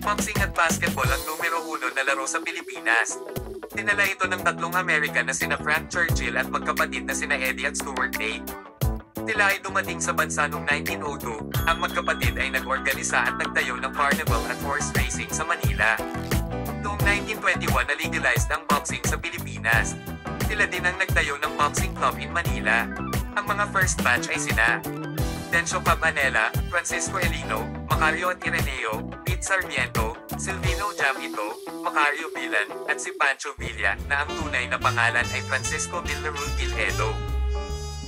Boxing at basketball ang numero 1 na laro sa Pilipinas. Dinala ito ng tatlong American na sina Frank Churchill at magkapatid na sina Eddie at Stuart Tate. Sila ay dumating sa bansa noong 1902, ang magkapatid ay nag-organisa at nagtayo ng carnival at horse racing sa Manila. Noong 1921 na-legalized ang boxing sa Pilipinas. Sila din ang nagtayo ng boxing club in Manila. Ang mga first batch ay sina Dencio Cabanela, Francisco Elino, Macario at Ireneo, Pete Sarmiento, Silvino Japito, Macario Bilan, at si Pancho Villa, na ang tunay na pangalan ay Francisco Villarreal Gilhedo.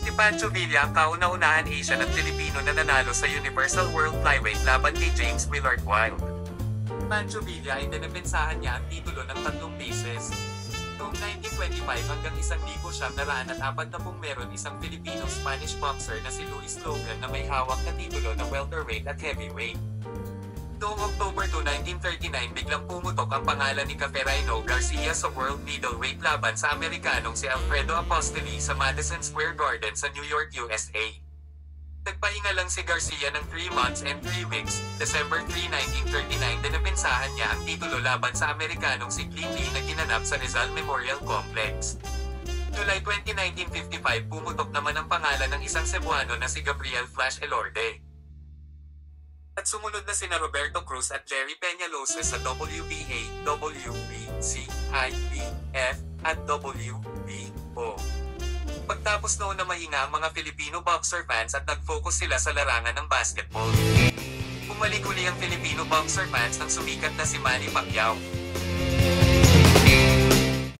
Si Pancho Villa ang kauna-unahan Asian at Filipino na nanalo sa Universal World Flyweight laban kay James Willard Wild. Pancho Villa ay dinipensahan niya ang titulo ng 3 beses. Noong 1925 hanggang 1940 meron isang Filipino-Spanish boxer na si Luis Logan na may hawak na titulo na welterweight at heavyweight. Noong October 2, 1939 biglang pumutok ang pangalan ni Caferino Garcia sa World Middleweight laban sa Amerikanong si Alfredo Apostoli sa Madison Square Garden sa New York, USA. Nagpahinga lang si Garcia ng 3 months and 3 weeks, December 3, 1939 dinipensahan niya ang titulo laban sa Amerikanong si Glenn Lee na ginanap sa Rizal Memorial Complex. July 20, 1955 pumutok naman ang pangalan ng isang Cebuano na si Gabriel Flash Elorde. At sumunod na sina Roberto Cruz at Jerry Peñalosa sa WBA, WBC, IBF, at WBO. Pagtapos noon na mahinga ang mga Filipino boxer fans at nag-focus sila sa larangan ng basketball. Bumalik uli ang Filipino boxer fans nang sumikat na si Manny Pacquiao.